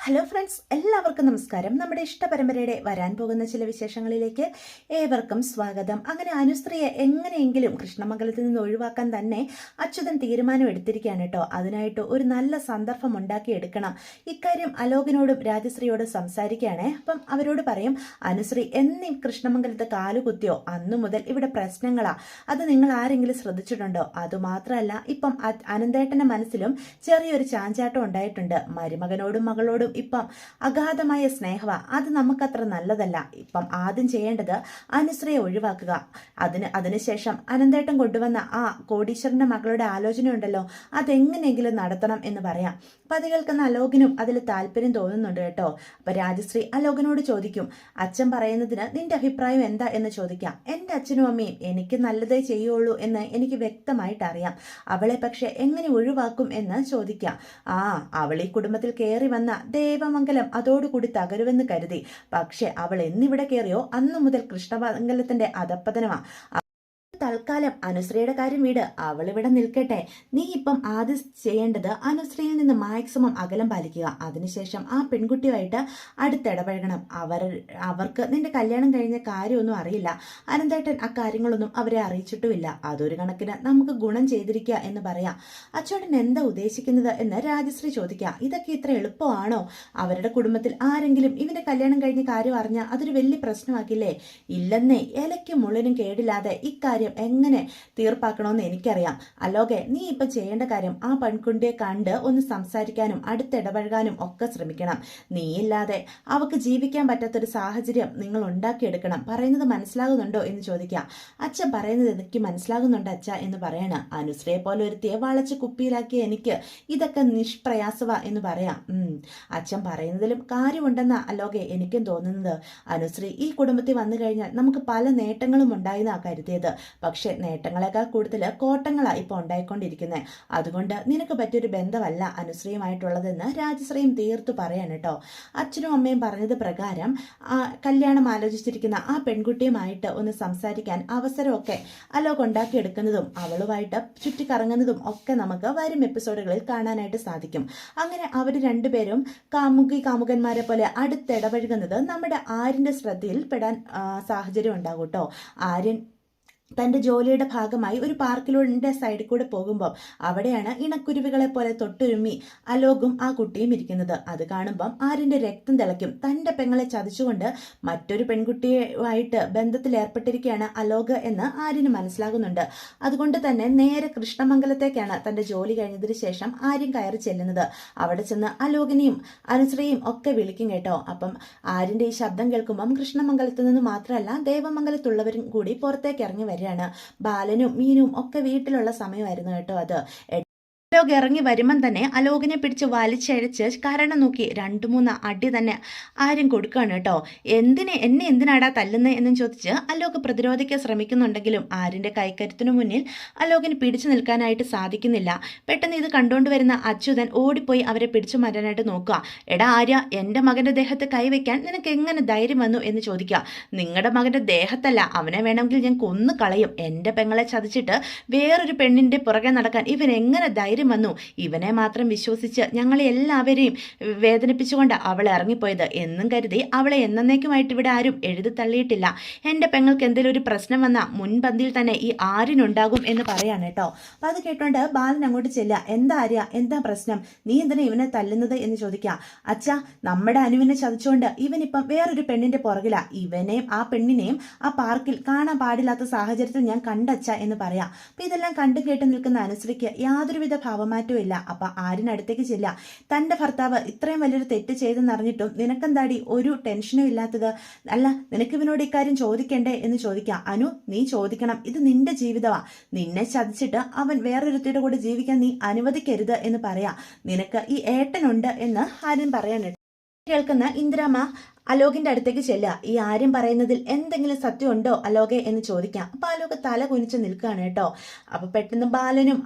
Hello friends, എല്ലാവർക്കും നമസ്കാരം. നമ്മുടെ ഇഷ്ടപരമ്പരയുടെ വരാൻ പോകുന്ന ചില വിശേഷങ്ങളിലേക്ക് ഏവർക്കും സ്വാഗതം. അങ്ങനെ അനുശ്രീയെ എങ്ങനെയെങ്കിലും കൃഷ്ണമംഗലത്തിൽ നിന്ന് ഒഴിവാക്കാൻ തന്നെ അച്യുതൻ തീരുമാനം എടുത്തിരിക്കുകയാണ് കേട്ടോ. അതിനായിട്ട് ഒരു നല്ല സന്ദർഭം ഉണ്ടാക്കിയെടുക്കണം. ഇക്കാര്യം അലോകിനോടും രാജശ്രീയോടും സംസാരിക്കുകയാണേ. അപ്പം അവരോട് പറയും, അനുശ്രീ എന്നീ കൃഷ്ണമംഗലത്ത് കാലുകുത്തിയോ അന്നു മുതൽ ഇവിടെ പ്രശ്നങ്ങളാ. അത് നിങ്ങൾ ആരെങ്കിലും ശ്രദ്ധിച്ചിട്ടുണ്ടോ? അതുമാത്രമല്ല, ഇപ്പം അനന്തേട്ടന്റെ മനസ്സിലും ചെറിയൊരു ചാഞ്ചാട്ടം ഉണ്ടായിട്ടുണ്ട്. മരുമകനോടും മകളോടും ഇപ്പം അഗാധമായ സ്നേഹവാ. അത് നമുക്കത്ര നല്ലതല്ല. ഇപ്പം ആദ്യം ചെയ്യേണ്ടത് അനുശ്രീയെ ഒഴിവാക്കുക. അതിനുശേഷം അനന്തേട്ടൻ കൊണ്ടുവന്ന ആ കോടീശ്വരന്റെ മകളുടെ ആലോചന ഉണ്ടല്ലോ, അതെങ്ങനെയെങ്കിലും നടത്തണം എന്ന് പറയാം. അപ്പൊ അത് കേൾക്കുന്ന അലോകിനും അതിൽ താല്പര്യം തോന്നുന്നുണ്ട് കേട്ടോ. അപ്പൊ രാജശ്രീ അലോകിനോട് ചോദിക്കും, അച്ഛൻ പറയുന്നതിന് നിന്റെ അഭിപ്രായം എന്താ എന്ന് ചോദിക്കാം. എന്റെ അച്ഛനും അമ്മയും എനിക്ക് നല്ലതേ ചെയ്യുള്ളൂ എന്ന് എനിക്ക് വ്യക്തമായിട്ട് അറിയാം. അവളെ പക്ഷെ എങ്ങനെ ഒഴിവാക്കും എന്ന് ചോദിക്കാം. അവൾ ഈ കുടുംബത്തിൽ കയറി വന്ന ദേവമംഗലം അതോടുകൂടി തകരുമെന്ന് കരുതി. പക്ഷെ അവൾ എന്നിവിടെ കയറിയോ അന്നു മുതൽ കൃഷ്ണമംഗലത്തിന്റെ അധപ്പതനമാ. തൽക്കാലം അനുശ്രീയുടെ കാര്യം വീട്, അവളിവിടെ നിൽക്കട്ടെ. നീ ഇപ്പം ആദ്യം ചെയ്യേണ്ടത് അനുശ്രീയിൽ നിന്ന് മാക്സിമം അകലം പാലിക്കുക. അതിനുശേഷം ആ പെൺകുട്ടിയുമായിട്ട് അടുത്തിടപഴകണം. അവർക്ക് നിന്റെ കല്യാണം കഴിഞ്ഞ കാര്യമൊന്നും അറിയില്ല. അനന്തേട്ടൻ ആ കാര്യങ്ങളൊന്നും അവരെ അറിയിച്ചിട്ടുമില്ല. അതൊരു കണക്കിന് നമുക്ക് ഗുണം ചെയ്തിരിക്കുക എന്ന് പറയാം. അച്ചോട്ടൻ എന്താ ഉദ്ദേശിക്കുന്നത് എന്ന് രാജശ്രീ ചോദിക്കുക. ഇതൊക്കെ ഇത്ര എളുപ്പമാണോ? അവരുടെ കുടുംബത്തിൽ ആരെങ്കിലും ഇവന്റെ കല്യാണം കഴിഞ്ഞ കാര്യം അറിഞ്ഞാൽ അതൊരു വലിയ പ്രശ്നമാക്കില്ലേ? ഇല്ലെന്നേ, ഇലയ്ക്കും മുള്ളിനും കേടില്ലാതെ ഇക്കാര്യം എങ്ങനെ തീർപ്പാക്കണമെന്ന് എനിക്കറിയാം. അലോകെ, നീ ഇപ്പൊ ചെയ്യേണ്ട കാര്യം ആ പെൺകുട്ടിയെ കണ്ട് ഒന്ന് സംസാരിക്കാനും അടുത്തിടപഴകാനും ഒക്കെ ശ്രമിക്കണം. നീയില്ലാതെ അവക്ക് ജീവിക്കാൻ പറ്റാത്തൊരു സാഹചര്യം നിങ്ങൾ ഉണ്ടാക്കിയെടുക്കണം. പറയുന്നത് മനസ്സിലാകുന്നുണ്ടോ എന്ന് ചോദിക്കാം. അച്ഛൻ പറയുന്നത് എനിക്ക് മനസ്സിലാകുന്നുണ്ട് അച്ഛ എന്ന് പറയണം. അനുശ്രീയെ പോലെ ഒരുത്തിയെ വളച്ച് കുപ്പിയിലാക്കിയ എനിക്ക് ഇതൊക്കെ നിഷ്പ്രയാസവ എന്ന് പറയാം. അച്ഛൻ പറയുന്നതിലും കാര്യമുണ്ടെന്ന അലോകെ എനിക്കും തോന്നുന്നത്. അനുശ്രീ ഈ കുടുംബത്തിൽ വന്നു കഴിഞ്ഞാൽ നമുക്ക് പല നേട്ടങ്ങളും ഉണ്ടായെന്നാ കരുതിയത്. പക്ഷെ നേട്ടങ്ങളെക്കാൾ കൂടുതൽ കോട്ടങ്ങളാണ് ഇപ്പോൾ ഉണ്ടായിക്കൊണ്ടിരിക്കുന്നത്. അതുകൊണ്ട് നിനക്ക് പറ്റിയൊരു ബന്ധമല്ല അനുശ്രീയുമായിട്ടുള്ളതെന്ന് രാജശ്രീയും തീർത്തു പറയാണ് കേട്ടോ. അച്ഛനും അമ്മയും പറഞ്ഞത് പ്രകാരം കല്യാണം ആലോചിച്ചിരിക്കുന്ന ആ പെൺകുട്ടിയുമായിട്ട് ഒന്ന് സംസാരിക്കാൻ അവസരമൊക്കെ അലോക് ഉണ്ടാക്കിയെടുക്കുന്നതും അവളുമായിട്ട് ചുറ്റിക്കറങ്ങുന്നതും ഒക്കെ നമുക്ക് വരും എപ്പിസോഡുകളിൽ കാണാനായിട്ട് സാധിക്കും. അങ്ങനെ അവർ രണ്ടുപേരും കാമുകന്മാരെ പോലെ അടുത്തിടപഴകുന്നത് നമ്മുടെ ആര്യന്റെ ശ്രദ്ധയിൽ പെടാൻ സാഹചര്യം ഉണ്ടാകും കേട്ടോ. ആര്യൻ തൻ്റെ ജോലിയുടെ ഭാഗമായി ഒരു പാർക്കിലൂടെ സൈഡിൽ കൂടെ പോകുമ്പോൾ അവിടെയാണ് ഇണക്കുരുവികളെ പോലെ തൊട്ടുരുമ്മി അലോകും ആ കുട്ടിയും ഇരിക്കുന്നത്. അത് കാണുമ്പം ആര്യൻ്റെ രക്തം തിളയ്ക്കും. തൻ്റെ പെങ്ങളെ ചതിച്ചുകൊണ്ട് മറ്റൊരു പെൺകുട്ടിയുമായിട്ട് ബന്ധത്തിൽ ഏർപ്പെട്ടിരിക്കുകയാണ് അലോക് എന്ന് ആര്യന് മനസ്സിലാകുന്നുണ്ട്. അതുകൊണ്ട് തന്നെ നേരെ കൃഷ്ണമംഗലത്തേക്കാണ് തൻ്റെ ജോലി കഴിഞ്ഞതിന് ശേഷം ആര്യൻ കയറി ചെല്ലുന്നത്. അവിടെ ചെന്ന് അലോകിനെയും അനുശ്രീയും ഒക്കെ വിളിക്കും കേട്ടോ. അപ്പം ആര്യൻ്റെ ഈ ശബ്ദം കേൾക്കുമ്പം കൃഷ്ണമംഗലത്ത് നിന്ന് മാത്രമല്ല ദേവമംഗലത്തുള്ളവരും കൂടി പുറത്തേക്ക് ഇറങ്ങി വരികയാണ്. ബാലനും മീനും ഒക്കെ വീട്ടിലുള്ള സമയമായിരുന്നു കേട്ടോ അത്. അലോക് ഇറങ്ങി വരുമ്പം തന്നെ അലോകിനെ പിടിച്ച് വലിച്ചഴിച്ച് കാരണം നോക്കി 2-3 അടി തന്നെ ആരും കൊടുക്കുകയാണ് കേട്ടോ. എന്നെ എന്തിനാടാ തല്ലുന്നത് എന്നും ചോദിച്ച് അലോക് പ്രതിരോധിക്കാൻ ശ്രമിക്കുന്നുണ്ടെങ്കിലും ആര്യൻ്റെ കൈക്കരുത്തിനു മുന്നിൽ അലോകിന് പിടിച്ചു നിൽക്കാനായിട്ട് സാധിക്കുന്നില്ല. പെട്ടെന്ന് ഇത് കണ്ടുകൊണ്ട് വരുന്ന അച്യുതൻ ഓടിപ്പോയി അവരെ പിടിച്ചു മാറ്റാനായിട്ട് നോക്കുക. എടാ ആര്യ, എൻ്റെ മകൻ്റെ ദേഹത്ത് കൈവയ്ക്കാൻ നിനക്ക് എങ്ങനെ ധൈര്യം വന്നു എന്ന് ചോദിക്കുക. നിങ്ങളുടെ മകൻ്റെ ദേഹത്തല്ല, അവനെ വേണമെങ്കിൽ ഞാൻ കൊന്നു കളയും. എൻ്റെ പെങ്ങളെ ചതിച്ചിട്ട് വേറൊരു പെണ്ണിൻ്റെ പുറകെ നടക്കാൻ ഇവൻ എങ്ങനെ ധൈര്യം വന്നു? ഇവനെ മാത്രം വിശ്വസിച്ച് ഞങ്ങളെ എല്ലാവരെയും വേദനിപ്പിച്ചുകൊണ്ട് അവളെ ഇറങ്ങിപ്പോയത് എന്നും കരുതി അവളെ എന്നേക്കുമായിട്ട് ഇവിടെ ആരും എഴുതി തള്ളിയിട്ടില്ല. എൻ്റെ പെങ്ങൾക്ക് എന്തെങ്കിലും ഒരു പ്രശ്നം വന്നാൽ മുൻപന്തിയിൽ തന്നെ ഈ ആര്യനുണ്ടാകും എന്ന് പറയാണ് കേട്ടോ. അപ്പം അത് കേട്ടോണ്ട് ബാലൻ അങ്ങോട്ട് ചെല്ലുക. എന്താ ആര്യ, എന്താ പ്രശ്നം? നീ എന്തിനാ ഇവനെ തല്ലുന്നത് എന്ന് ചോദിക്കാം. അച്ഛാ, നമ്മുടെ അനുവിനെ ചതിച്ചുകൊണ്ട് ഇവനിപ്പം വേറൊരു പെണ്ണിന്റെ പുറകില. ഇവനെയും ആ പെണ്ണിനെയും ആ പാർക്കിൽ കാണാൻ പാടില്ലാത്ത സാഹചര്യത്തിൽ ഞാൻ കണ്ടച്ച എന്ന് പറയാം. അപ്പം ഇതെല്ലാം കണ്ടു കേട്ട് നിൽക്കുന്ന അനുശ്രീക്ക് യാതൊരുവിധ ഭാവമാറ്റവും ഇല്ല. അപ്പൊ ആര്യനടുത്തേക്ക് ചെല്ല. തന്റെ ഭർത്താവ് ഇത്രയും വലിയൊരു തെറ്റ് ചെയ്തെന്നറിഞ്ഞിട്ടും നിനക്കെന്താടി ഒരു ടെൻഷനും ഇല്ലാത്തത്? അല്ല, നിനക്ക് ഇവനോട് ഇക്കാര്യം ചോദിക്കണ്ടേ എന്ന് ചോദിക്കാം. അനു, നീ ചോദിക്കണം. ഇത് നിന്റെ ജീവിതമാ. നിന്നെ ചതിച്ചിട്ട് അവൻ വേറൊരുത്തിയുടെ കൂടെ ജീവിക്കാൻ നീ അനുവദിക്കരുത് എന്ന് പറയാ. നിനക്ക് ഈ ഏട്ടനുണ്ട് എന്ന് ആര്യൻ പറയാണ്. കേൾക്കുന്ന ഇന്ദിരാമ്മ അലോകിന്റെ അടുത്തേക്ക് ചെല്ലുക. ഈ ആര്യം പറയുന്നതിൽ എന്തെങ്കിലും സത്യം ഉണ്ടോ അലോകെ എന്ന് ചോദിക്കാം. അപ്പൊ അലോക് തല കുനിച്ച് നിൽക്കുകയാണ് കേട്ടോ. അപ്പൊ പെട്ടെന്ന് ബാലനും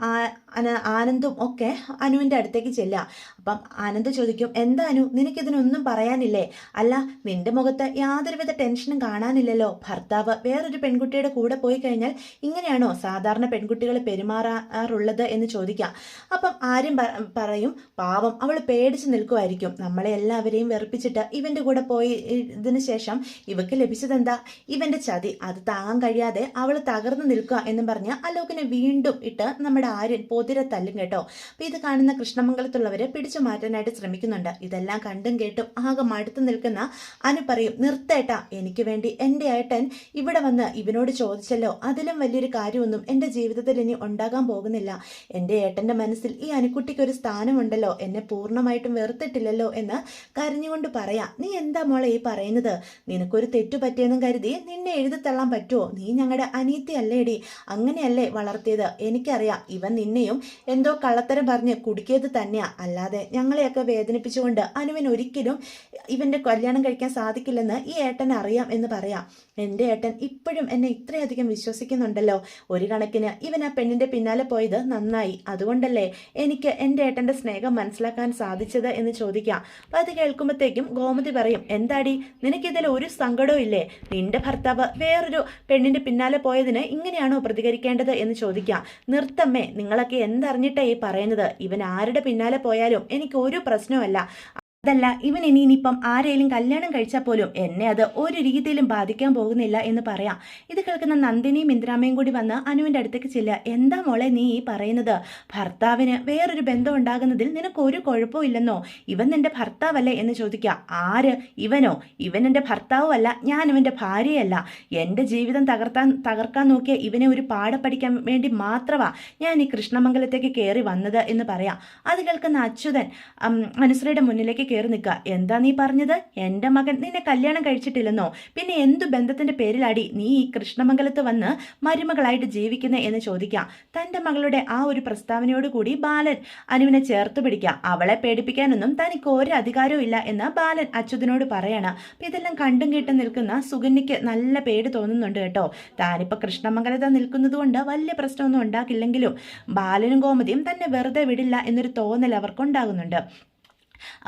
ആനന്ദും ഒക്കെ അനുവിന്റെ അടുത്തേക്ക് ചെല്ലുക. അപ്പം ആനന്ദ് ചോദിക്കും, എന്താ അനു, നിനക്കിതിനൊന്നും പറയാനില്ലേ? അല്ല, നിന്റെ മുഖത്ത് യാതൊരുവിധ ടെൻഷനും കാണാനില്ലല്ലോ. ഭർത്താവ് വേറൊരു പെൺകുട്ടിയുടെ കൂടെ പോയി കഴിഞ്ഞാൽ ഇങ്ങനെയാണോ സാധാരണ പെൺകുട്ടികൾ പെരുമാറാറുള്ളത് എന്ന് ചോദിക്കാം. അപ്പം ആര്യം പറയും, പാവം അവൾ പേടിച്ച് നിൽക്കുമായിരിക്കും. നമ്മളെ എല്ലാവരെയും വെറുപ്പിച്ചിട്ട് ഇവന്റെ കൂടെ പോയി ഇതിന് ശേഷം ഇവക്ക് ലഭിച്ചതെന്താ? ഇവന്റെ ചതി. അത് താങ്ങാൻ കഴിയാതെ അവൾ തകർന്നു നിൽക്കുക എന്നും പറഞ്ഞ് അലോകിനെ വീണ്ടും ഇട്ട് നമ്മുടെ ആര്യൻ പൊതിരെ തല്ലും കേട്ടോ. അപ്പൊ ഇത് കാണുന്ന കൃഷ്ണമംഗലത്തുള്ളവരെ പിടിച്ചു മാറ്റാനായിട്ട് ശ്രമിക്കുന്നുണ്ട്. ഇതെല്ലാം കണ്ടും കേട്ടും ആകെ മടുത്തു നിൽക്കുന്ന അനു പറയും, നിർത്തേട്ടാ, എനിക്ക് വേണ്ടി എൻ്റെ ഏട്ടൻ ഇവിടെ വന്ന് ഇവനോട് ചോദിച്ചല്ലോ, അതിലും വലിയൊരു കാര്യമൊന്നും എൻ്റെ ജീവിതത്തിൽ ഇനി ഉണ്ടാകാൻ പോകുന്നില്ല. എൻ്റെ ഏട്ടൻ്റെ മനസ്സിൽ ഈ അനുക്കുട്ടിക്ക് ഒരു സ്ഥാനമുണ്ടല്ലോ, എന്നെ പൂർണ്ണമായിട്ടും വെറുത്തിട്ടില്ലല്ലോ എന്ന് കരഞ്ഞുകൊണ്ട് പറയാം. നീ എന്താ മോളെ ഈ പറയുന്നത്? നിനക്കൊരു തെറ്റു പറ്റിയെന്നും കരുതി നിന്നെ എഴുതിത്തള്ളാൻ പറ്റുമോ? നീ ഞങ്ങളുടെ അനീതി അല്ലേടി, അങ്ങനെയല്ലേ വളർത്തിയത്? എനിക്കറിയാം, ഇവൻ നിന്നെയും എന്തോ കള്ളത്തരം പറഞ്ഞ് കുടുക്കിയത് തന്നെയാ. അല്ലാതെ ഞങ്ങളെയൊക്കെ വേദനിപ്പിച്ചുകൊണ്ട് അനുവിന് ഒരിക്കലും ഇവന്റെ കല്യാണം കഴിക്കാൻ സാധിക്കില്ലെന്ന് ഈ ഏട്ടൻ അറിയാം എന്ന് പറയാം. എൻ്റെ ഏട്ടൻ ഇപ്പോഴും എന്നെ ഇത്രയധികം വിശ്വസിക്കുന്നുണ്ടല്ലോ. ഒരു കണക്കിന് ഇവൻ ആ പെണ്ണിന്റെ പിന്നാലെ പോയത് നന്നായി. അതുകൊണ്ടല്ലേ എനിക്ക് എൻ്റെ ഏട്ടന്റെ സ്നേഹം മനസ്സിലാക്കാൻ സാധിച്ചത് എന്ന് ചോദിക്കാം. അപ്പൊ അത് കേൾക്കുമ്പോഴത്തേക്കും ഗോമതി പറയും, എന്താടി, നിനക്കിതിൽ ഒരു സങ്കടവും ഇല്ലേ? നിന്റെ ഭർത്താവ് വേറൊരു പെണ്ണിന്റെ പിന്നാലെ പോയതിന് ഇങ്ങനെയാണോ പ്രതികരിക്കേണ്ടത് എന്ന് ചോദിക്കാം. നിർത്തമ്മേ, നിങ്ങളൊക്കെ എന്തറിഞ്ഞിട്ടേ ഈ പറയുന്നത്? ഇവൻ ആരുടെ പിന്നാലെ പോയാലും എനിക്ക് ഒരു പ്രശ്നവുമല്ല. അതല്ല, ഇവൻ ഇനിയിപ്പം ആരെയും കല്യാണം കഴിച്ചാൽ പോലും എന്നെ അത് ഒരു രീതിയിലും ബാധിക്കാൻ പോകുന്നില്ല എന്ന് പറയാം. ഇത് കേൾക്കുന്ന നന്ദിനിയും ഇന്ദ്രാമയും കൂടി വന്ന് അനുവിന്റെ അടുത്തേക്ക് ചെല്ലുക. എന്താ മോളെ നീ ഈ പറയുന്നത്? ഭർത്താവിന് വേറൊരു ബന്ധം ഉണ്ടാകുന്നതിൽ നിനക്കൊരു കുഴപ്പവും ഇല്ലെന്നോ? ഇവൻ നിന്റെ ഭർത്താവല്ലേ എന്ന് ചോദിക്കുക. ആര്? ഇവനോ? ഇവൻ എൻ്റെ ഭർത്താവുമല്ല, ഞാൻ ഇവന്റെ ഭാര്യയല്ല. എൻ്റെ ജീവിതം തകർക്കാൻ നോക്കിയ ഇവനെ ഒരു പാഠം പഠിക്കാൻ വേണ്ടി മാത്രമാ ഞാൻ ഈ കൃഷ്ണമംഗലത്തേക്ക് കയറി വന്നത് എന്ന് പറയാം. അത് കേൾക്കുന്ന അച്യുതൻ അനുശ്രീയുടെ മുന്നിലേക്ക് കയറി നിൽക്കുക. എന്താ നീ പറഞ്ഞത്? എൻ്റെ മകൻ നിന്നെ കല്യാണം കഴിച്ചിട്ടില്ലെന്നോ? പിന്നെ എന്തു ബന്ധത്തിന്റെ പേരിലാടി നീ ഈ കൃഷ്ണമംഗലത്ത് വന്ന് മരുമകളായിട്ട് ജീവിക്കുന്നേ എന്ന് ചോദിക്കാം. തൻ്റെ മകളുടെ ആ ഒരു പ്രസ്താവനയോടുകൂടി ബാലൻ അനുവിനെ ചേർത്ത് പിടിക്കുക. അവളെ പേടിപ്പിക്കാനൊന്നും തനിക്ക് ഒരു അധികാരവും ഇല്ല എന്ന് ബാലൻ അച്യുതനോട് പറയണം. അപ്പം ഇതെല്ലാം കണ്ടും കേട്ടും നിൽക്കുന്ന സുകന്യയ്ക്ക് നല്ല പേടി തോന്നുന്നുണ്ട് കേട്ടോ. താനിപ്പോൾ കൃഷ്ണമംഗലത്ത് നിൽക്കുന്നത് കൊണ്ട് വലിയ പ്രശ്നമൊന്നും ഉണ്ടാക്കില്ലെങ്കിലും ബാലനും ഗോമതിയും തന്നെ വെറുതെ വിടില്ല എന്നൊരു തോന്നൽ അവർക്കുണ്ടാകുന്നുണ്ട്.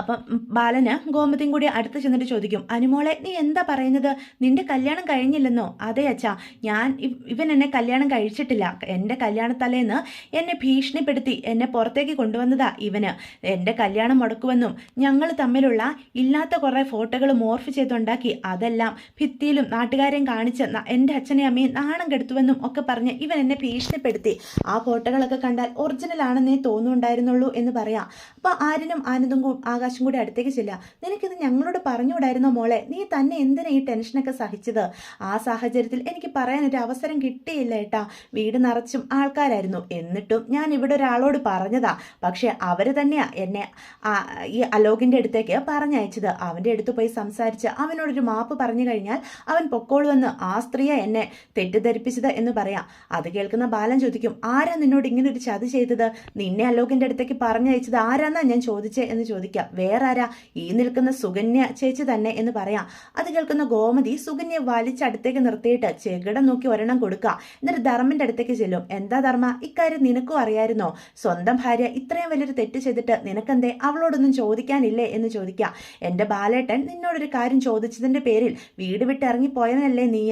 അപ്പം ബാലന് ഗോമതിയും കൂടി അടുത്ത് ചെന്നിട്ട് ചോദിക്കും, അനുമോളെ നീ എന്താ പറയുന്നത്? നിന്റെ കല്യാണം കഴിഞ്ഞില്ലെന്നോ? അതെ അച്ഛാ, ഇവൻ എന്നെ കല്യാണം കഴിച്ചിട്ടില്ല. എൻ്റെ കല്യാണത്തലേന്ന് എന്നെ ഭീഷണിപ്പെടുത്തി എന്നെ പുറത്തേക്ക് കൊണ്ടുവന്നതാ ഇവന്. എൻ്റെ കല്യാണം മുടക്കുമെന്നും ഞങ്ങൾ തമ്മിലുള്ള ഇല്ലാത്ത കുറേ ഫോട്ടോകൾ മോർഫ് ചെയ്തുണ്ടാക്കി അതെല്ലാം ഭിത്തിയിലും നാട്ടുകാരെയും കാണിച്ച് എൻ്റെ അച്ഛനെയും അമ്മയും നാണം കെടുത്തുവെന്നും ഒക്കെ പറഞ്ഞ് ഇവൻ എന്നെ ഭീഷണിപ്പെടുത്തി. ആ ഫോട്ടോകളൊക്കെ കണ്ടാൽ ഒറിജിനൽ ആണെന്നേ തോന്നുന്നുണ്ടായിരുന്നുള്ളൂ എന്ന് പറയാം. അപ്പോൾ ആര്യനും ആനന്ദും ആകാശം കൂടി അടുത്തേക്ക് ചെല്ലുക. നിനക്കിത് ഞങ്ങളോട് പറഞ്ഞുകൂടായിരുന്നോ മോളെ? നീ തന്നെ എന്തിനാ ഈ ടെൻഷനൊക്കെ സഹിച്ചത്? ആ സാഹചര്യത്തിൽ എനിക്ക് പറയാനൊരു അവസരം കിട്ടിയില്ല ഏട്ടാ. വീട് നിറച്ചും ആൾക്കാരായിരുന്നു. എന്നിട്ടും ഞാൻ ഇവിടെ ഒരാളോട് പറഞ്ഞതാ. പക്ഷെ അവര് തന്നെയാ എന്നെ ഈ അലോകിന്റെ അടുത്തേക്ക് പറഞ്ഞയച്ചത്. അവന്റെ അടുത്ത് പോയി സംസാരിച്ച് അവനോടൊരു മാപ്പ് പറഞ്ഞു കഴിഞ്ഞാൽ അവൻ പൊക്കോളുവെന്ന് ആ സ്ത്രീയെ എന്നെ തെറ്റിദ്ധരിപ്പിച്ചത് എന്ന് പറയാം. അത് കേൾക്കുന്ന ബാലൻ ചോദിക്കും, ആരാ നിന്നോട് ഇങ്ങനെ ഒരു ചതി ചെയ്തത്? നിന്നെ അലോകിന്റെ അടുത്തേക്ക് പറഞ്ഞയച്ചത് ആരാന്നാ ഞാൻ ചോദിച്ചേ എന്ന് ചോദിക്കാം. വേറെ ആരാ? ഈ നിൽക്കുന്ന സുകന്യ ചേച്ചി തന്നെ എന്ന് പറയാം. അത് കേൾക്കുന്ന ഗോമതി സുകന്യ വലിച്ചടുത്തേക്ക് നിർത്തിയിട്ട് ചെകിടം നോക്കി ഒരെണ്ണം കൊടുക്കുക. എന്നിട്ട് ധർമ്മന്റെ അടുത്തേക്ക് ചെല്ലും. എന്താ ധർമ്മ, ഇക്കാര്യം നിനക്കും അറിയായിരുന്നോ? സ്വന്തം ഭാര്യ ഇത്രയും വലിയൊരു തെറ്റ് ചെയ്തിട്ട് നിനക്കെന്തേ അവളോടൊന്നും ചോദിക്കാനില്ലേ എന്ന് ചോദിക്കാം. എൻ്റെ ബാലേട്ടൻ നിന്നോടൊരു കാര്യം ചോദിച്ചതിന്റെ പേരിൽ വീട് വിട്ട് ഇറങ്ങിപ്പോയവനല്ലേ നീ?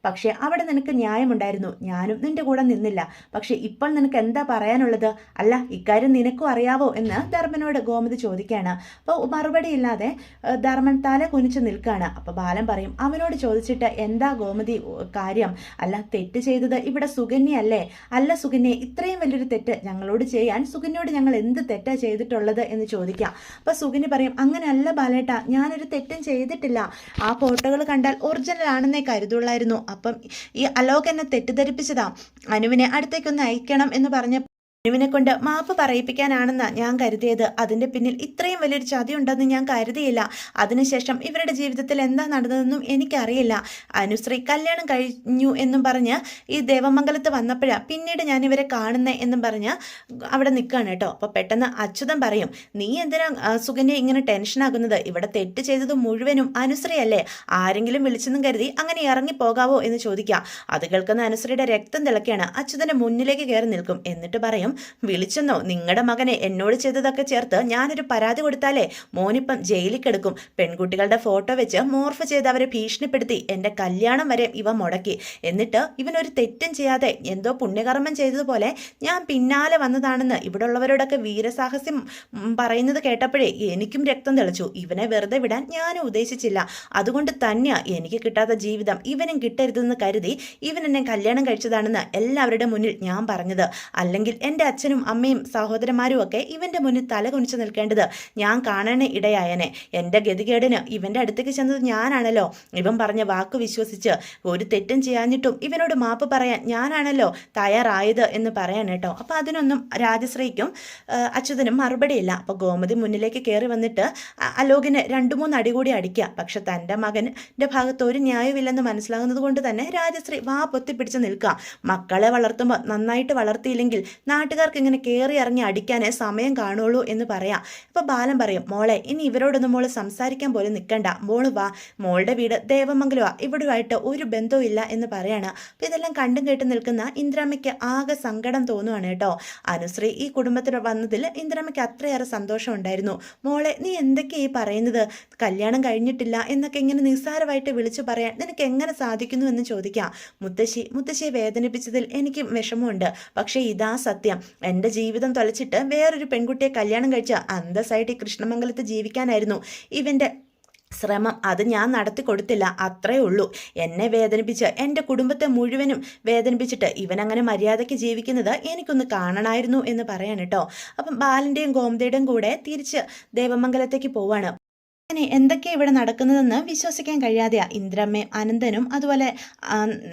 പക്ഷെ അവിടെ നിനക്ക് ന്യായമുണ്ടായിരുന്നു. ഞാനും നിന്റെ കൂടെ നിന്നില്ല. പക്ഷെ ഇപ്പോൾ നിനക്ക് എന്താ പറയാനുള്ളത്? അല്ല, ഇക്കാര്യം നിനക്കും അറിയാവോ എന്ന് ധർമ്മനോട് ഗോമതി ചോദിക്കുകയാണ്. അപ്പോൾ മറുപടി ഇല്ലാതെ ധർമ്മൻ തല കുനിച്ച് നിൽക്കുകയാണ്. അപ്പോൾ ബാലൻ പറയും, അവനോട് ചോദിച്ചിട്ട് എന്താ ഗോമതി കാര്യം? അല്ല, തെറ്റ് ചെയ്തത് ഇവിടെ സുകന്യയല്ലേ? അല്ല സുകന്യ, ഇത്രയും വലിയൊരു തെറ്റ് ഞങ്ങളോട് ചെയ്യാൻ സുകന്യോട് ഞങ്ങൾ എന്ത് തെറ്റാ ചെയ്തിട്ടുള്ളത് എന്ന് ചോദിക്കാം. അപ്പോൾ സുകന്യ പറയും, അങ്ങനെയല്ല ബാലേട്ടാ, ഞാനൊരു തെറ്റും ചെയ്തിട്ടില്ല. ആ ഫോട്ടോകൾ കണ്ടാൽ ഒറിജിനൽ ആണെന്നേ കരുതുള്ളായിരുന്നു. അപ്പം ഈ അലോക് എന്നെ തെറ്റിദ്ധരിപ്പിച്ചതാ. അനുവിനെ അടുത്തേക്കൊന്ന് അയക്കണം എന്ന് പറഞ്ഞ അനുവിനെ കൊണ്ട് മാപ്പ് പറയിപ്പിക്കാനാണെന്ന് ഞാൻ കരുതിയത്. അതിന്റെ പിന്നിൽ ഇത്രയും വലിയൊരു ചതി ഉണ്ടെന്ന് ഞാൻ കരുതിയില്ല. അതിനുശേഷം ഇവരുടെ ജീവിതത്തിൽ എന്താ നടന്നതെന്നും എനിക്കറിയില്ല. അനുശ്രീ കല്യാണം കഴിഞ്ഞു എന്നും പറഞ്ഞ് ഈ ദേവമംഗലത്ത് വന്നപ്പോഴാ പിന്നീട് ഞാൻ ഇവരെ കാണുന്നേ എന്നും പറഞ്ഞ് അവിടെ നിൽക്കുകയാണ് കേട്ടോ. അപ്പോൾ പെട്ടെന്ന് അച്യുതൻ പറയും, നീ എന്തിനാ സുകന്യ ഇങ്ങനെ ടെൻഷനാകുന്നത്? ഇവിടെ തെറ്റ് ചെയ്തത് മുഴുവനും അനുശ്രീ അല്ലേ? ആരെങ്കിലും വിളിച്ചെന്നും കരുതി അങ്ങനെ ഇറങ്ങി പോകാവോ എന്ന് ചോദിക്കുക. അത് കേൾക്കുന്ന അനുശ്രീയുടെ രക്തം തിളക്കുകയാണ്. അച്യുതന്റെ മുന്നിലേക്ക് കയറി നിൽക്കും. എന്നിട്ട് പറയും, വിളിച്ചെന്നോ? നിങ്ങളുടെ മകനെ എന്നോട് ചെയ്തതൊക്കെ ചേർത്ത് ഞാനൊരു പരാതി കൊടുത്താലേ മോനിപ്പം ജയിലിൽ കിടക്കും. പെൺകുട്ടികളുടെ ഫോട്ടോ വെച്ച് മോർഫ് ചെയ്ത് അവരെ ഭീഷണിപ്പെടുത്തി എൻ്റെ കല്യാണം വരെ ഇവ മുടക്കി. എന്നിട്ട് ഇവനൊരു തെറ്റും ചെയ്യാതെ എന്തോ പുണ്യകർമ്മം ചെയ്തതുപോലെ ഞാൻ പിന്നാലെ വന്നതാണെന്ന് ഇവിടെ ഉള്ളവരോടൊക്കെ വീരസാഹസ്യം പറയുന്നത് കേട്ടപ്പോഴേ എനിക്കും രക്തം തെളിച്ചു. ഇവനെ വെറുതെ വിടാൻ ഞാനും ഉദ്ദേശിച്ചില്ല. അതുകൊണ്ട് തന്നെയാ എനിക്ക് കിട്ടാത്ത ജീവിതം ഇവനും കിട്ടരുതെന്ന് കരുതി ഇവൻ എന്നെ കല്യാണം കഴിച്ചതാണെന്ന് എല്ലാവരുടെ മുന്നിൽ ഞാൻ പറഞ്ഞത്. അല്ലെങ്കിൽ എൻ്റെ അച്ഛനും അമ്മയും സഹോദരന്മാരും ഒക്കെ ഇവൻ്റെ മുന്നിൽ തല കുനിച്ച് നിൽക്കേണ്ടത് ഞാൻ കാണാൻ ഇടയായനെ. എൻ്റെ ഗതികേടിന് ഇവൻ്റെ അടുത്തേക്ക് ചെന്നത് ഞാനാണല്ലോ. ഇവൻ പറഞ്ഞ വാക്ക് വിശ്വസിച്ച് ഒരു തെറ്റും ചെയ്യാഞ്ഞിട്ടും ഇവനോട് മാപ്പ് പറയാൻ ഞാനാണല്ലോ തയ്യാറായത് എന്ന് പറയാൻ കേട്ടോ. അപ്പോൾ അതിനൊന്നും രാജശ്രീക്കും അച്യുതനും മറുപടിയില്ല. അപ്പോൾ ഗോമതി മുന്നിലേക്ക് കയറി വന്നിട്ട് അലോകിന് 2-3 അടി കൂടി അടിക്കുക. പക്ഷെ തൻ്റെ മകൻ്റെ ഭാഗത്ത് ഒരു ന്യായമില്ലെന്ന് മനസ്സിലാകുന്നത് കൊണ്ട് തന്നെ രാജശ്രീ വാ പൊത്തിപ്പിടിച്ച് നിൽക്കുക. മക്കളെ വളർത്തുമ്പോൾ നന്നായിട്ട് വളർത്തിയില്ലെങ്കിൽ നാട്ടുകാർക്ക് ഇങ്ങനെ കയറി ഇറങ്ങി അടിക്കാനേ സമയം കാണുള്ളൂ എന്ന് പറയാം. അപ്പോൾ ബാലൻ പറയും, മോളെ ഇനി ഇവരോടൊന്നും മോള് സംസാരിക്കാൻ പോലും നിൽക്കണ്ട, മോള് വാ, മോളുടെ വീട് ദേവമംഗലമാ, ഇവിടുമായിട്ട് ഒരു ബന്ധവും ഇല്ല എന്ന് പറയാണ്. അപ്പോൾ ഇതെല്ലാം കണ്ടും കേട്ട് നിൽക്കുന്ന ഇന്ദ്രാമ്മയ്ക്ക് ആകെ സങ്കടം തോന്നുവാണ് കേട്ടോ. അനുശ്രീ ഈ കുടുംബത്തിൽ വന്നതിൽ ഇന്ദ്രാമ്മയ്ക്ക് അത്രയേറെ സന്തോഷം ഉണ്ടായിരുന്നു. മോളെ നീ എന്തൊക്കെയാ ഈ പറയുന്നത്? കല്യാണം കഴിഞ്ഞിട്ടില്ല എന്നൊക്കെ ഇങ്ങനെ നിസ്സാരമായിട്ട് വിളിച്ചു പറയാൻ നിനക്ക് എങ്ങനെ സാധിക്കുന്നു എന്ന് ചോദിക്കാം. മുത്തശ്ശിയെ വേദനിപ്പിച്ചതിൽ എനിക്ക് വിഷമമുണ്ട്. പക്ഷേ ഇതാ സത്യം. എൻ്റെ ജീവിതം തൊലച്ചിട്ട് വേറൊരു പെൺകുട്ടിയെ കല്യാണം കഴിച്ച അന്തസ്സായിട്ട് ഈ കൃഷ്ണമംഗലത്ത് ജീവിക്കാനായിരുന്നു ഇവൻ്റെ ശ്രമം. അത് ഞാൻ നടത്തി കൊടുത്തില്ല, അത്രേ ഉള്ളൂ. എന്നെ വേദനിപ്പിച്ച് എൻ്റെ കുടുംബത്തെ മുഴുവനും വേദനിപ്പിച്ചിട്ട് ഇവനങ്ങനെ മര്യാദയ്ക്ക് ജീവിക്കുന്നത് എനിക്കൊന്ന് കാണണമായിരുന്നു എന്ന് പറയാൻ കേട്ടോ. അപ്പം ബാലൻ്റെയും ഗോമതിയുടെയും കൂടെ തിരിച്ച് ദേവമംഗലത്തേക്ക് പോവാണ്. അങ്ങനെ എന്തൊക്കെയാണ് ഇവിടെ നടക്കുന്നതെന്ന് വിശ്വസിക്കാൻ കഴിയാതെയാണ് ഇന്ദ്രമ്മയും അനന്തനും അതുപോലെ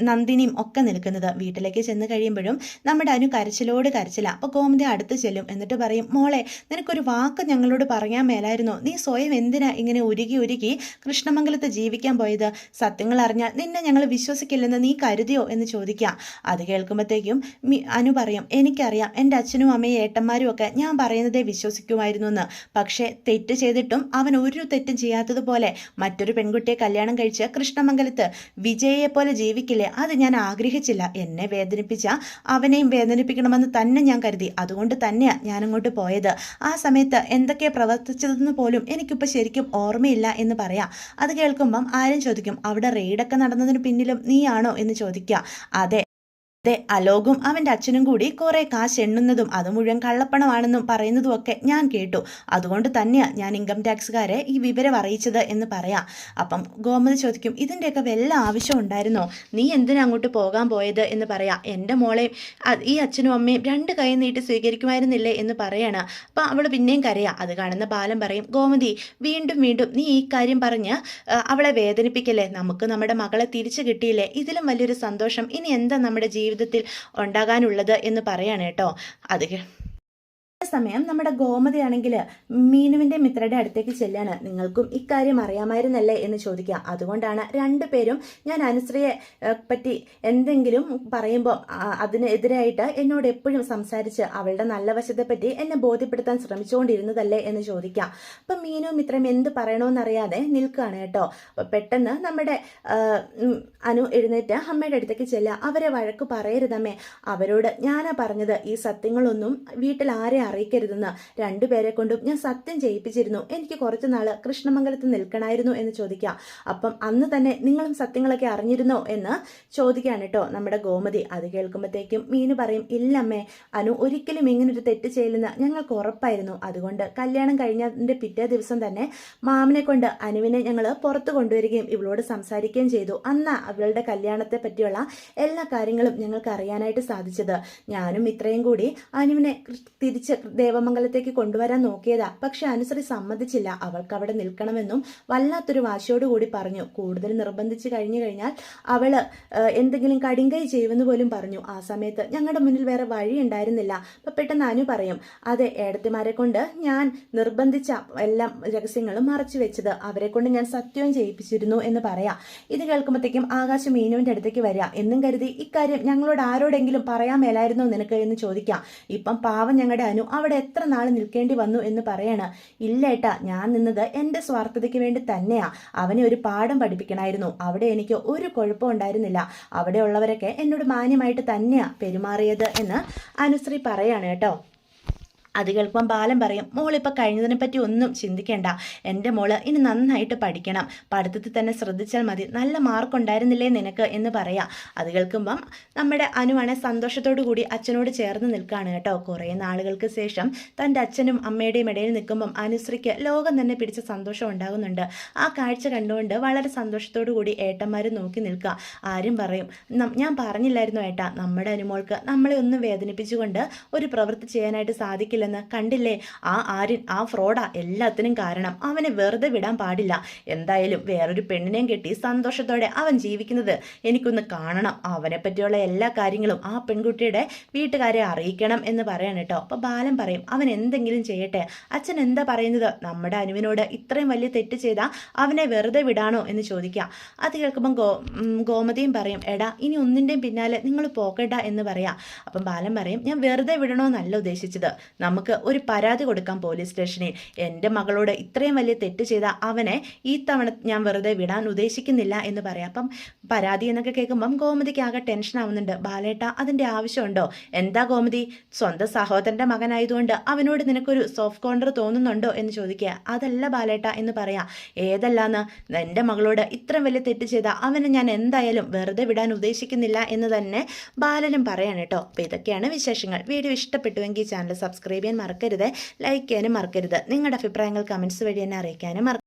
നന്ദിനിയും ഒക്കെ നിൽക്കുന്നത്. വീട്ടിലേക്ക് ചെന്ന് കഴിയുമ്പോഴും നമ്മുടെ അനു കരച്ചിലോട് കരച്ചില്ല. അപ്പോൾ ഗോമതി അടുത്ത് ചെല്ലും. എന്നിട്ട് പറയും, മോളെ നിനക്കൊരു വാക്ക് ഞങ്ങളോട് പറയാൻ മേലായിരുന്നോ? നീ സ്വയം എന്തിനാ ഇങ്ങനെ ഉരുകി കൃഷ്ണമംഗലത്ത് ജീവിക്കാൻ പോയത്? സത്യങ്ങൾ അറിഞ്ഞാൽ നിന്നെ ഞങ്ങൾ വിശ്വസിക്കില്ലെന്ന് നീ കരുതിയോ എന്ന് ചോദിക്കാം. അത് കേൾക്കുമ്പോഴത്തേക്കും അനു പറയും, എനിക്കറിയാം എൻ്റെ അച്ഛനും അമ്മയും ഏട്ടന്മാരും ഒക്കെ ഞാൻ പറയുന്നതേ വിശ്വസിക്കുമായിരുന്നു എന്ന്. പക്ഷേ തെറ്റ് ചെയ്തിട്ടും അവൻ ഒരു തെറ്റും ചെയ്യാത്തതുപോലെ മറ്റൊരു പെൺകുട്ടിയെ കല്യാണം കഴിച്ച് കൃഷ്ണമംഗലത്ത് വിജയയെ പോലെ ജീവിക്കില്ലേ? അത് ഞാൻ ആഗ്രഹിച്ചില്ല. എന്നെ വേദനിപ്പിച്ച അവനെയും വേദനിപ്പിക്കണമെന്ന് തന്നെ ഞാൻ കരുതി. അതുകൊണ്ട് തന്നെയാണ് ഞാനങ്ങോട്ട് പോയത്. ആ സമയത്ത് എന്തൊക്കെയാണ് പ്രവർത്തിച്ചതെന്ന് പോലും എനിക്കിപ്പോൾ ശരിക്കും ഓർമ്മയില്ല എന്ന് പറയാം. അത് കേൾക്കുമ്പം ആരും ചോദിക്കും, അവിടെ റെയ്ഡൊക്കെ നടന്നതിന് പിന്നിലും നീയാണോ എന്ന് ചോദിക്കുക. അതെ, അലോകും അവൻ്റെ അച്ഛനും കൂടി കുറേ കാശ് എണ്ണുന്നതും അത് മുഴുവൻ കള്ളപ്പണമാണെന്നും പറയുന്നതും ഒക്കെ ഞാൻ കേട്ടു. അതുകൊണ്ട് തന്നെയാണ് ഞാൻ ഇൻകം ടാക്സുകാരെ ഈ വിവരം അറിയിച്ചത് എന്ന് പറയാം. അപ്പം ഗോമതി ചോദിക്കും, ഇതിൻ്റെയൊക്കെ വല്ല ആവശ്യം ഉണ്ടായിരുന്നോ? നീ എന്തിനാ അങ്ങോട്ട് പോകാൻ പോയത് എന്ന് പറയാം. എൻ്റെ മോളെയും ഈ അച്ഛനും അമ്മയും 2 കൈ നീട്ടി സ്വീകരിക്കുമായിരുന്നില്ലേ എന്ന് പറയാണ്. അപ്പം അവൾ പിന്നെയും കരയാം. അത് കാണുന്ന ബാലൻ പറയും, ഗോമതി വീണ്ടും നീ ഈ കാര്യം പറഞ്ഞ് അവളെ വേദനിപ്പിക്കല്ലേ? നമുക്ക് നമ്മുടെ മകളെ തിരിച്ചു കിട്ടിയില്ലേ? ഇതിലും വലിയൊരു സന്തോഷം ഇനി എന്താ നമ്മുടെ ജീവിതത്തിൽ ഉണ്ടാകാനുള്ളത് എന്ന് പറയാണ് കേട്ടോ. അത് സമയം നമ്മുടെ ഗോമതി ആണെങ്കിൽ മീനുവിൻ്റെ മിത്രയുടെ അടുത്തേക്ക് ചെല്ലാണ്. നിങ്ങൾക്കും ഇക്കാര്യം അറിയാമായിരുന്നല്ലേ എന്ന് ചോദിക്കുക. അതുകൊണ്ടാണ് 2 പേരും ഞാൻ അനുശ്രീയെ പറ്റി എന്തെങ്കിലും പറയുമ്പോൾ അതിനെതിരായിട്ട് എന്നോട് എപ്പോഴും സംസാരിച്ച് അവളുടെ നല്ല വശത്തെ പറ്റി എന്നെ ബോധ്യപ്പെടുത്താൻ ശ്രമിച്ചുകൊണ്ടിരുന്നതല്ലേ എന്ന് ചോദിക്കാം. അപ്പം മീനും മിത്രയും എന്ത് പറയണമെന്നറിയാതെ നിൽക്കുകയാണ് കേട്ടോ. അപ്പം പെട്ടെന്ന് നമ്മുടെ അനു എഴുന്നേറ്റ് അമ്മയുടെ അടുത്തേക്ക് ചെല്ലുക. അവരെ വഴക്ക് പറയരുതമ്മേ, അവരോട് ഞാനാ പറഞ്ഞത് ഈ സത്യങ്ങളൊന്നും വീട്ടിൽ ആരെ അറിയിക്കരുതെന്ന്. 2 പേരെ കൊണ്ടും ഞാൻ സത്യം ചെയ്യിപ്പിച്ചിരുന്നു. എനിക്ക് കുറച്ച് നാള് കൃഷ്ണമംഗലത്ത് നിൽക്കണമായിരുന്നു എന്ന് ചോദിക്കാം. അപ്പം അന്ന് തന്നെ നിങ്ങളും സത്യങ്ങളൊക്കെ അറിഞ്ഞിരുന്നോ എന്ന് ചോദിക്കുകയാണ് കേട്ടോ നമ്മുടെ ഗോമതി. അത് കേൾക്കുമ്പോഴത്തേക്കും മീനു പറയും, ഇല്ലമ്മേ, അനു ഒരിക്കലും ഇങ്ങനൊരു തെറ്റ് ചെയ്യില്ലെന്ന് ഞങ്ങൾക്ക് ഉറപ്പായിരുന്നു. അതുകൊണ്ട് കല്യാണം കഴിഞ്ഞതിൻ്റെ പിറ്റേ ദിവസം തന്നെ മാമനെ കൊണ്ട് അനുവിനെ ഞങ്ങൾ പുറത്ത് കൊണ്ടുവരികയും ഇവളോട് സംസാരിക്കുകയും ചെയ്തു. അന്ന് അവളുടെ കല്യാണത്തെ പറ്റിയുള്ള എല്ലാ കാര്യങ്ങളും ഞങ്ങൾക്ക് അറിയാനായിട്ട് സാധിച്ചത്. ഞാനും ഇത്രയും കൂടി അനുവിനെ തിരിച്ച് ദേവമംഗലത്തേക്ക് കൊണ്ടുവരാൻ നോക്കിയതാ. പക്ഷെ അനുശ്രീ സമ്മതിച്ചില്ല. അവൾക്ക് അവിടെ നിൽക്കണമെന്നും വല്ലാത്തൊരു വാശിയോടുകൂടി പറഞ്ഞു. കൂടുതൽ നിർബന്ധിച്ച് കഴിഞ്ഞാൽ അവള് എന്തെങ്കിലും കടിങ്കൈ ചെയ്യുമെന്ന് പോലും പറഞ്ഞു. ആ സമയത്ത് ഞങ്ങളുടെ മുന്നിൽ വേറെ വഴി ഉണ്ടായിരുന്നില്ല. അപ്പൊ പെട്ടെന്ന് അനു പറയും, അതെ, ഏടത്തിമാരെ കൊണ്ട് ഞാൻ നിർബന്ധിച്ച എല്ലാം രഹസ്യങ്ങളും മറച്ചു വെച്ചത്, അവരെ കൊണ്ട് ഞാൻ സത്യവും ചെയ്യിപ്പിച്ചിരുന്നു എന്ന് പറയാം. ഇത് കേൾക്കുമ്പോഴത്തേക്കും ആകാശ് മീനുവിന്റെ അടുത്തേക്ക് വരിക. എന്നും കരുതി ഇക്കാര്യം ഞങ്ങളോട് ആരോടെങ്കിലും പറയാൻ മേലായിരുന്നോ നിനക്ക് എന്ന് ചോദിക്കാം. ഇപ്പം പാവം ഞങ്ങളുടെ അനു അവിടെ എത്ര നാൾ നിൽക്കേണ്ടി വന്നു എന്ന് പറയാണ്. ഇല്ലേട്ടാ, ഞാൻ നിന്നത് എന്റെ സ്വാർത്ഥതയ്ക്ക് വേണ്ടി തന്നെയാ. അവനെ ഒരു പാഠം പഠിപ്പിക്കണമായിരുന്നു. അവിടെ എനിക്ക് ഒരു കുഴപ്പം ഉണ്ടായിരുന്നില്ല. അവിടെ ഉള്ളവരൊക്കെ എന്നോട് മാന്യമായിട്ട് തന്നെയാ പെരുമാറിയത് എന്ന് അനുശ്രീ പറയാണ് കേട്ടോ. അത് കേൾക്കുമ്പം ബാലൻ പറയും, മോളിപ്പോൾ കഴിഞ്ഞതിനെ പറ്റി ഒന്നും ചിന്തിക്കേണ്ട. എൻ്റെ മോള് ഇനി നന്നായിട്ട് പഠിക്കണം, പഠിത്തത്തിൽ തന്നെ ശ്രദ്ധിച്ചാൽ മതി, നല്ല മാർക്ക് ഉണ്ടായിരുന്നില്ലേ നിനക്ക് എന്ന് പറയാം. അത് കേൾക്കുമ്പം നമ്മുടെ അനുവാണെ സന്തോഷത്തോടു കൂടി അച്ഛനോട് ചേർന്ന് നിൽക്കുകയാണ് കേട്ടോ. കുറേ നാളുകൾക്ക് ശേഷം തൻ്റെ അച്ഛനും അമ്മയുടെയും ഇടയിൽ നിൽക്കുമ്പം അനുശ്രീക്ക് ലോകം തന്നെ പിടിച്ച സന്തോഷം ഉണ്ടാകുന്നുണ്ട്. ആ കാഴ്ച കണ്ടുകൊണ്ട് വളരെ സന്തോഷത്തോടു കൂടി ഏട്ടന്മാർ നോക്കി നിൽക്കുക. ആരും പറയും, ഞാൻ പറഞ്ഞില്ലായിരുന്നു ഏട്ടാ, നമ്മുടെ അനുമോൾക്ക് നമ്മളെ ഒന്നും വേദനിപ്പിച്ചുകൊണ്ട് ഒരു പ്രവൃത്തി ചെയ്യാനായിട്ട് സാധിക്കില്ല. കണ്ടില്ലേ, ആ ആര്യൻ ആ ഫ്രോഡാ എല്ലാത്തിനും കാരണം. അവനെ വെറുതെ വിടാൻ പാടില്ല. എന്തായാലും വേറൊരു പെണ്ണിനെയും കെട്ടി സന്തോഷത്തോടെ അവൻ ജീവിക്കുന്നത് എനിക്കൊന്ന് കാണണം. അവനെ പറ്റിയുള്ള എല്ലാ കാര്യങ്ങളും ആ പെൺകുട്ടിയുടെ വീട്ടുകാരെ അറിയിക്കണം എന്ന് പറയണം കേട്ടോ. അപ്പൊ ബാലൻ പറയും, അവൻ എന്തെങ്കിലും ചെയ്യട്ടെ, അച്ഛൻ എന്താ പറയുന്നത്, നമ്മുടെ അനുവിനോട് ഇത്രയും വലിയ തെറ്റ് ചെയ്താൽ അവനെ വെറുതെ വിടാണോ എന്ന് ചോദിക്കാം. അത് കേൾക്കുമ്പം ഗോമതിയും പറയും, എടാ ഇനി ഒന്നിൻ്റെയും പിന്നാലെ നിങ്ങൾ പോകണ്ട എന്ന് പറയാം. അപ്പം ബാലൻ പറയും, ഞാൻ വെറുതെ വിടണമെന്നല്ല ഉദ്ദേശിച്ചത്, നമുക്ക് ഒരു പരാതി കൊടുക്കാം പോലീസ് സ്റ്റേഷനിൽ. എൻ്റെ മകളോട് ഇത്രയും വലിയ തെറ്റ് ചെയ്ത അവനെ ഈ തവണ ഞാൻ വെറുതെ വിടാൻ ഉദ്ദേശിക്കുന്നില്ല എന്ന് പറയാം. അപ്പം പരാതി എന്നൊക്കെ കേൾക്കുമ്പം ഗോമതിക്ക് ആകെ ടെൻഷൻ ആവുന്നുണ്ട്. ബാലേട്ട, അതിൻ്റെ ആവശ്യമുണ്ടോ? എന്താ ഗോമതി, സ്വന്തം സഹോദരൻ്റെ മകനായതുകൊണ്ട് അവനോട് നിനക്കൊരു സോഫ്റ്റ് കോർണർ തോന്നുന്നുണ്ടോ എന്ന് ചോദിക്കുക. അതല്ല ബാലേട്ട എന്ന് പറയാം. ഏതല്ലാന്ന്, എൻ്റെ മകളോട് ഇത്രയും വലിയ തെറ്റ് ചെയ്ത അവനെ ഞാൻ എന്തായാലും വെറുതെ വിടാൻ ഉദ്ദേശിക്കുന്നില്ല എന്ന് തന്നെ ബാലനും പറയാണ് കേട്ടോ. അപ്പോൾ ഇതൊക്കെയാണ് വിശേഷങ്ങൾ. വീഡിയോ ഇഷ്ടപ്പെട്ടുവെങ്കിൽ ചാനൽ സബ്സ്ക്രൈബ് ചെയ്യാൻ മറക്കരുത്, ലൈക്ക് ചെയ്യാനും മറക്കരുത്. നിങ്ങളുടെ അഭിപ്രായങ്ങൾ കമൻസ് വഴി എന്നെ അറിയിക്കാനും